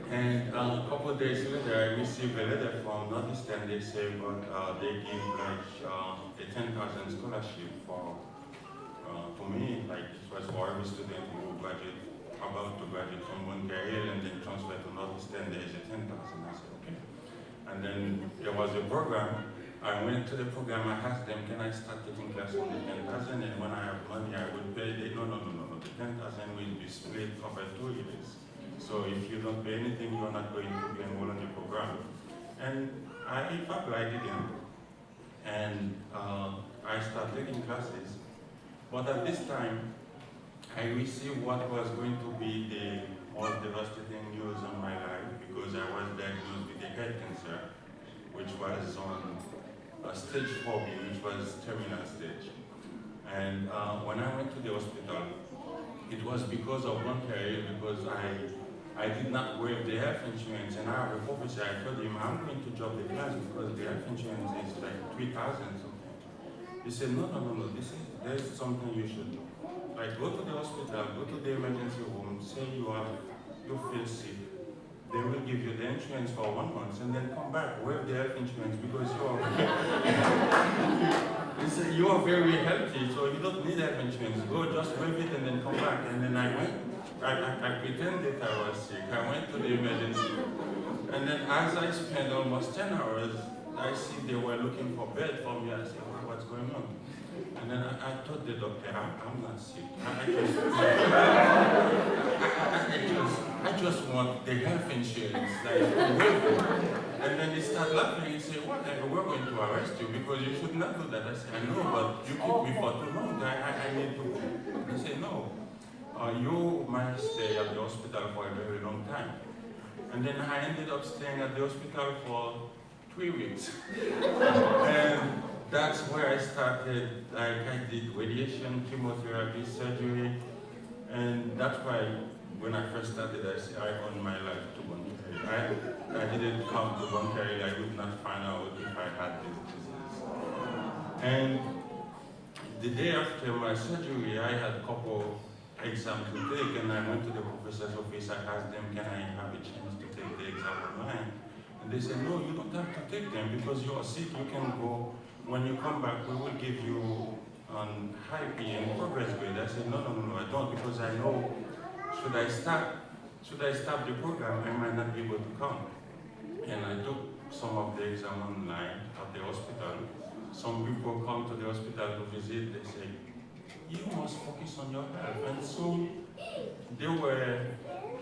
And a couple of days later, I received a letter from Northeastern. They say, but they give like a 10,000 scholarship to me. Like it was for every student who about to graduate from Montreal and then transfer to Northeastern. There is a 10,000. I said, okay. And then there was a program. I went to the program, I asked them, can I start taking class on the 10,000? And when I have money, I would pay. They, no. The 10,000 will be split over 2 years. So if you don't pay anything, you're not going to be enrolled in the program. And I applied again. And I started taking classes. But at this time, I received what was going to be the most devastating news on my life because I was diagnosed with a head cancer, which was on stage 4B, which was terminal stage. And when I went to the hospital, it was because of Montreal, because I did not waive the health insurance, and I have a professor, I told him, I'm going to drop the class because the health insurance is like 3,000 something. He said, no, there's something you should do. Like go to the hospital, go to the emergency room, say you feel sick. They will give you the insurance for 1 month and then come back, waive the health insurance because you are very healthy, so you don't need health insurance. Go just waive it and then come back. And then I went I pretended I was sick. I went to the emergency room. And then as I spent almost 10 hours, I see they were looking for bed for me. I said, oh, what's going on? And then I told the doctor, I'm not sick. I just want the health insurance. Like, and then he started laughing and said, whatever, we're going to arrest you because you should not do that. I said, I know, but you keep me for too long. I need to go. He said, no. You might stay at the hospital for a very long time. And then I ended up staying at the hospital for 3 weeks. And that's where I started. Like, I did radiation, chemotherapy, surgery, and that's why when I first started, I said I owe my life to Bonteril. I didn't come to Bonteril, I would not find out if I had this disease. And the day after my surgery, I had a couple exams to take, and I went to the professor's office. I asked them, can I have a chance to take the exam online? And they said, no, you don't have to take them because you are sick. You can go. When you come back, we will give you high P and progress grade. I said, no, I don't, because I know should I stop the program, I might not be able to come. And I took some of the exam online at the hospital. Some people come to the hospital to visit, they say, you must focus on your health. And so they were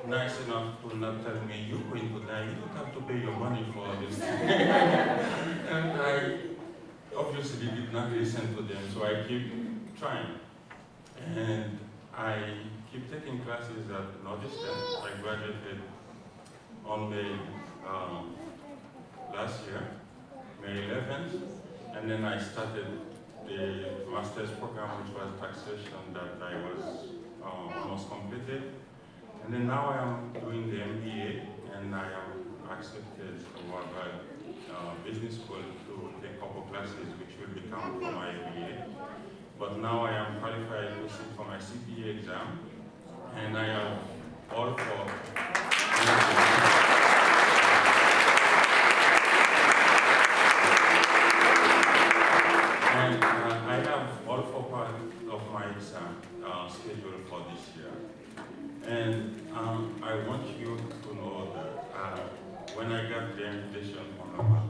nice enough to not tell me, you're going to die, you don't have to pay your money for this. And I obviously did not listen to them, so I keep trying. And I keep taking classes at Northeastern. I graduated on May last year, May 11th, and then I started the master's program, which was taxation, that I was almost completed. And then now I am doing the MBA, and I am accepted to Harvard Business School to take a couple classes, which will become for my MBA. But now I am qualified to sit for my CPA exam, and I am all for. And I have all four parts of my exam scheduled for this year. And I want you to know that when I got the invitation from Mama,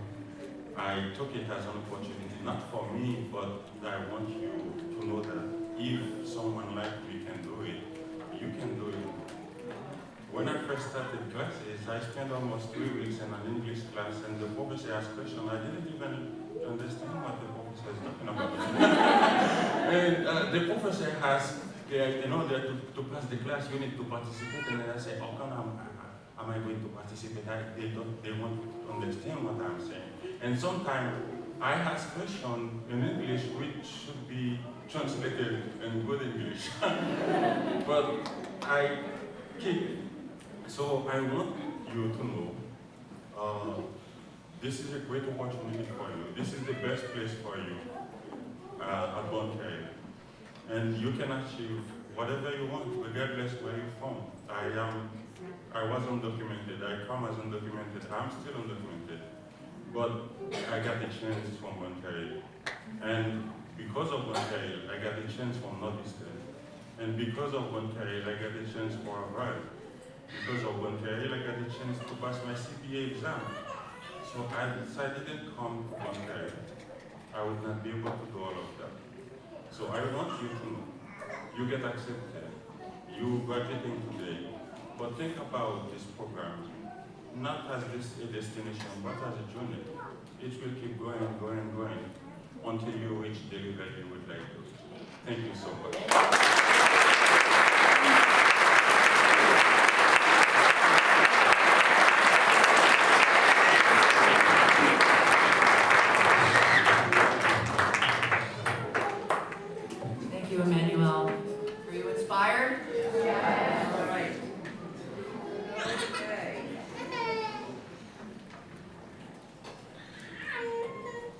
I took it as an opportunity, not for me, but I want you to know that if someone like me can do it, you can do it. When I first started classes, I spent almost 3 weeks in an English class, and the professor asked questions. I didn't even understand what the professor is talking about. And the professor asked, in order to pass the class, you need to participate. And then I said, how come am I going to participate? They want to understand what I'm saying. And sometimes I ask questions in English which should be translated in good English. But I keep it. So I want you to know this is a great opportunity for you. This is the best place for you at Bonteril. And you can achieve whatever you want, regardless where you're from. I was undocumented. I come as undocumented. I'm still undocumented. But I got the chance from Bonteril. And because of Bonteril, I got the chance from Northeastern. And because of Bonteril, I got the chance for Harvard. Because of Bonteril, I got the chance to pass my CPA exam. So I didn't come to Bonteril, I would not be able to do all of that. So I want you to know, you get accepted, you graduating today, but think about this program, not as a destination, but as a journey. It will keep going and going and going until you reach the level you would like to. Thank you so much.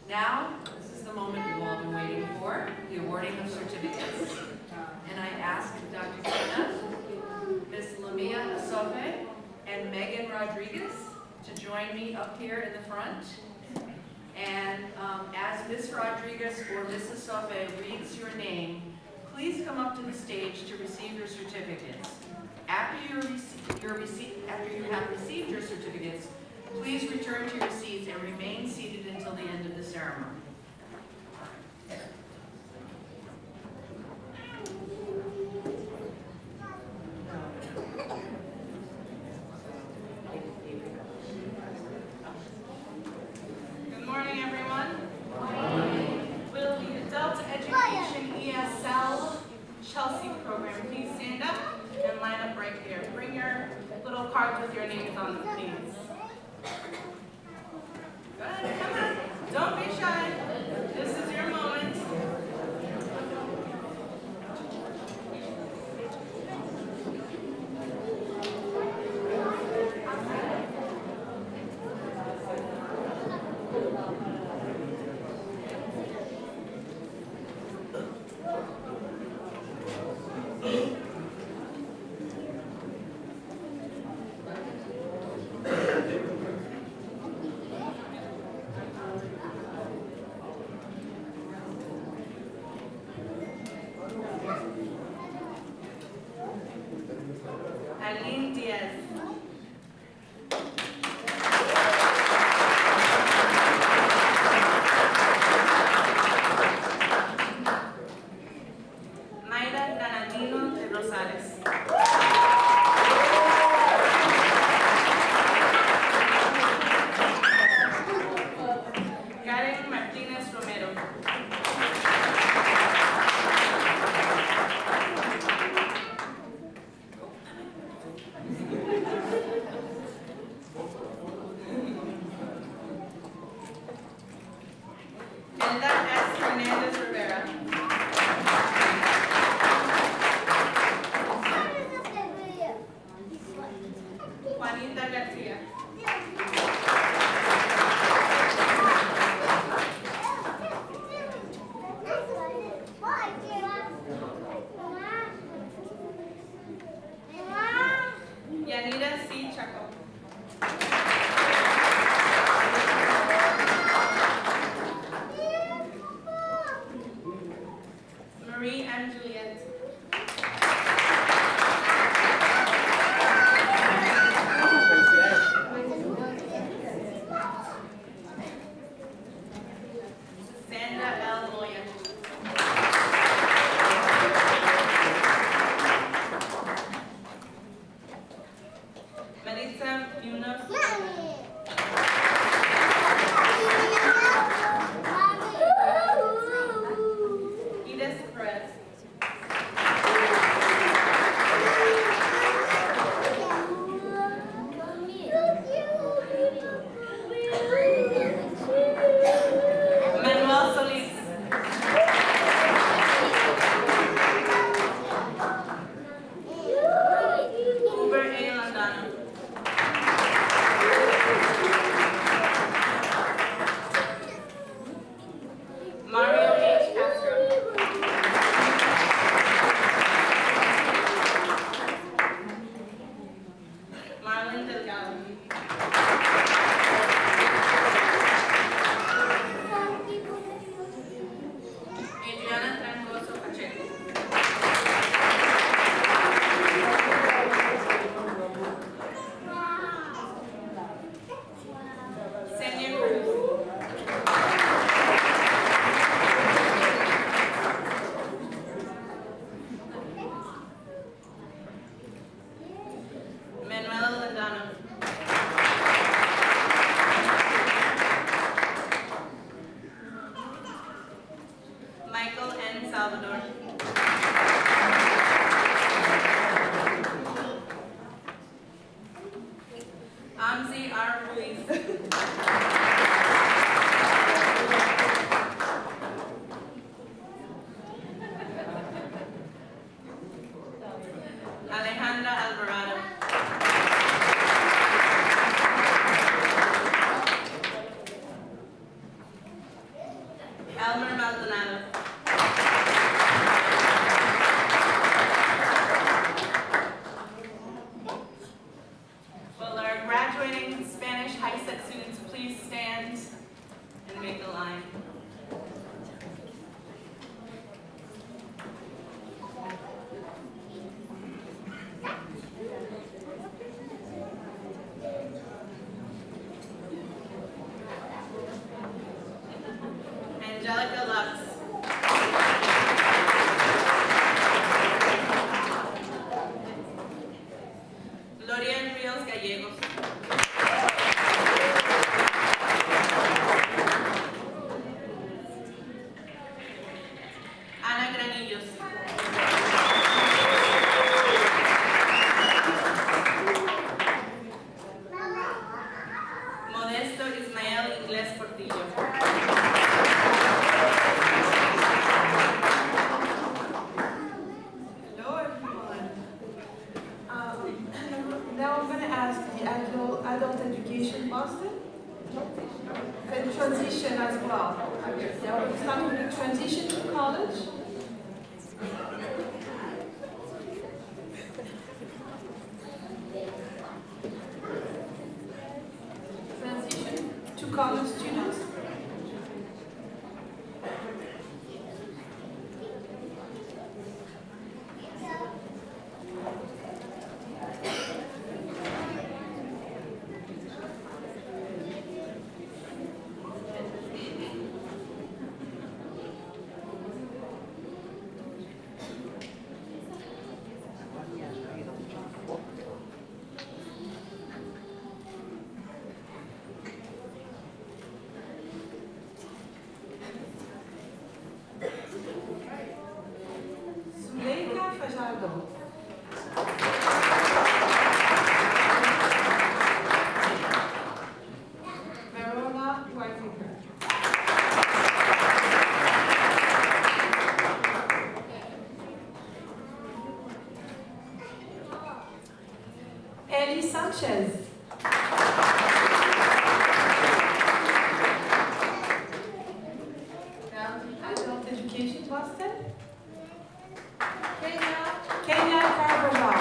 Now, this is the moment we've all been waiting for, the awarding of certificates. And I ask Dr. Tina, Ms. Lamia Asofe, and Megan Rodriguez to join me up here in the front. And as Ms. Rodriguez or Ms. Asofe reads your name, please come up to the stage to receive your certificates. After After you have received your certificates, please return to your seats and remain seated until the end of the ceremony. Good morning, everyone. Will the Adult Education ESL Chelsea program please stand up and line up right here. Bring your little cards with your names on them, please. Good, come on. Don't be shy. This is your moment. Aline Diaz. Mayra Granadino de Rosales. Karen Martinez Romero. Elda S. Hernandez Rivera. Juanita Garcia. Yanira C. Chaco. Marie M. Juliet. Sandra L. Moya. Education Boston? And transition as well. It's not going to be transition to college? Transition to college students? Sanchez. Adult Education Boston. Kenya Carvajal.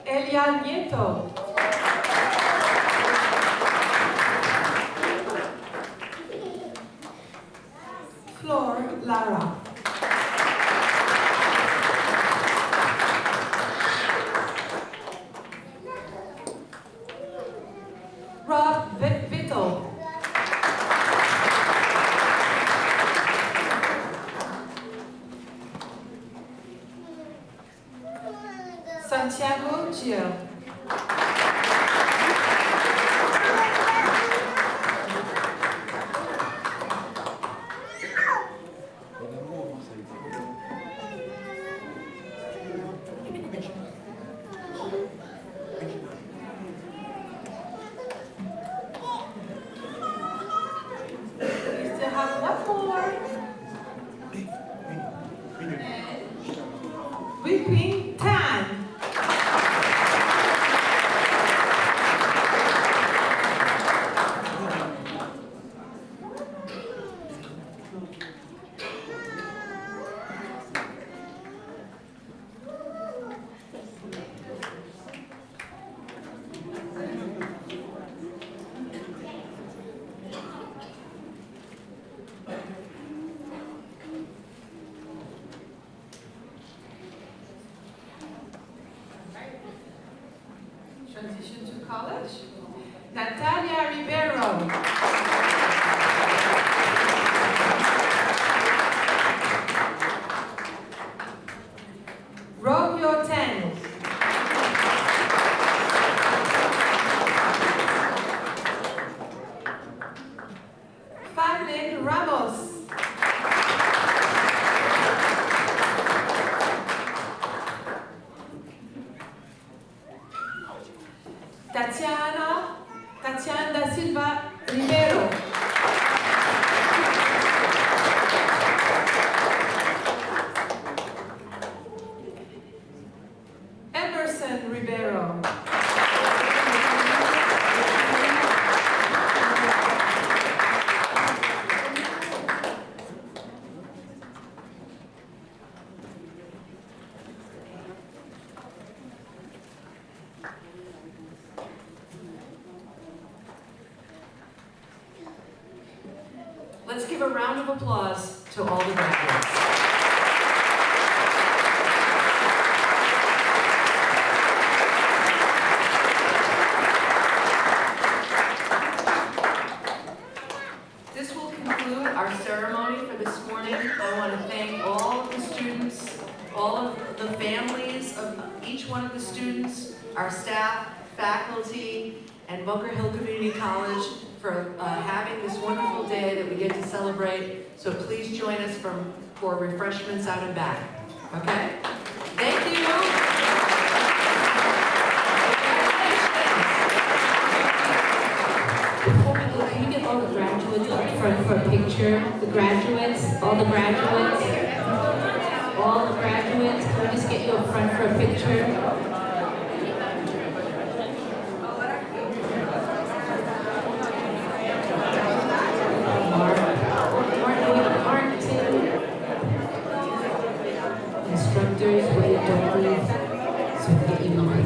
Elia Nieto. Flor Lara. Rob Vittel. Santiago Gil. Whipping Tan. Transition to college. Natalia Rivero. Romeo Ten. Fadlin Ramos. Tatiana da Silva Ribeiro. Emerson Ribeiro. Let's give a round of applause to all the graduates. This will conclude our ceremony for this morning. I want to thank all of the students, all of the families of each one of the students, our staff, faculty, and Bunker Hill Community College for having this wonderful day that we get to celebrate. So please join us for refreshments out and back. Okay? Thank you. Before we go, can you get all the graduates up front for a picture? The graduates, all the graduates. All the graduates, can we just get you up front for a picture? Instructors, wait, don't leave, so we get you number.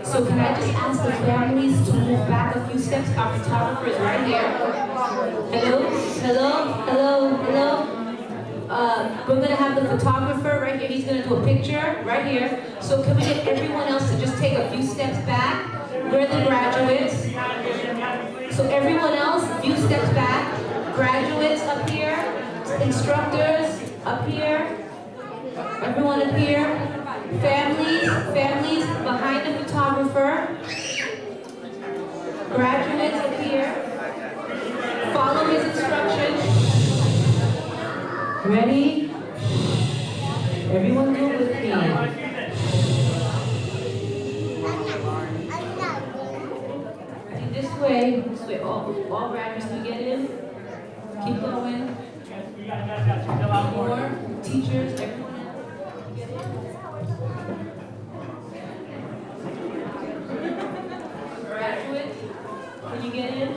So can I just ask the families to move back a few steps? Our photographer is right here. Hello, hello, hello, hello. We're gonna have the photographer right here. He's gonna do a picture right here. So can we get everyone else to just take a few steps back? We're the graduates. So everyone else, a few steps back. Graduates up here. Instructors up here. Everyone up here. Families behind the photographer. Graduates up here. Follow his instructions. Ready? Everyone do it with me. Ready? This way. All graduates can get in. Keep going. More teachers, everyone. Graduate, can you get in?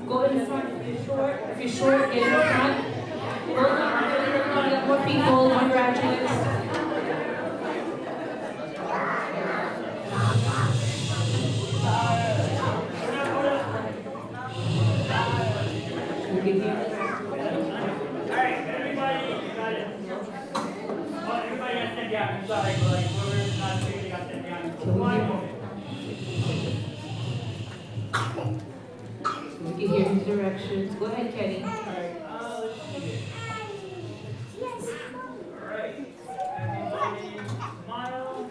Go in front if you're short. If you're short, get in front. Hold on, we got more people, more graduates. You can hear this? Alright, everybody got it. Well, everybody got sent down. I'm sorry, but like, whoever's not speaking got sent down. Can we hear? We can hear his directions. Go ahead, Kenny. Alright, let's see. Alright. Everybody smile.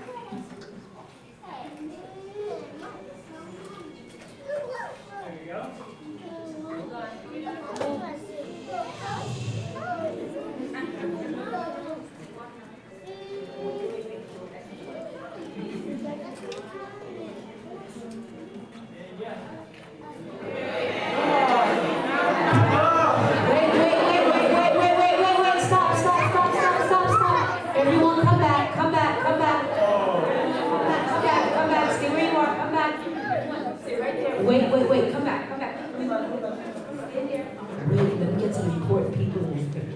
There you go. And yeah. Wait, come back. Stand here. Wait, let me get some important people in this picture.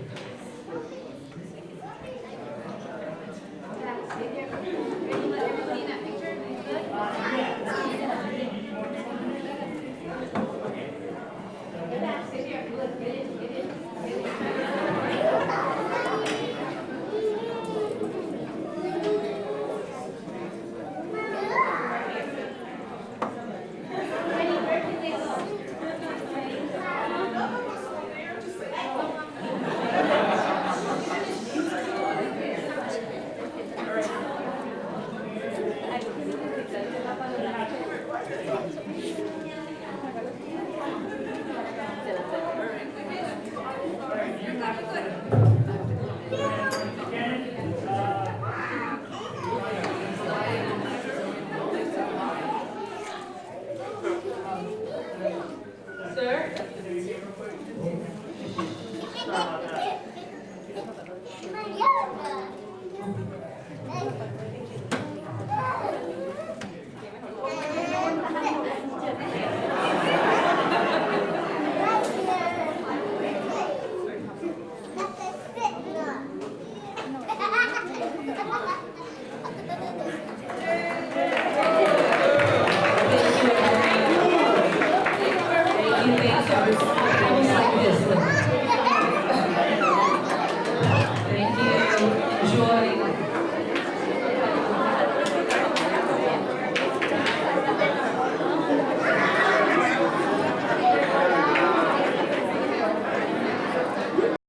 Thank you. Joy.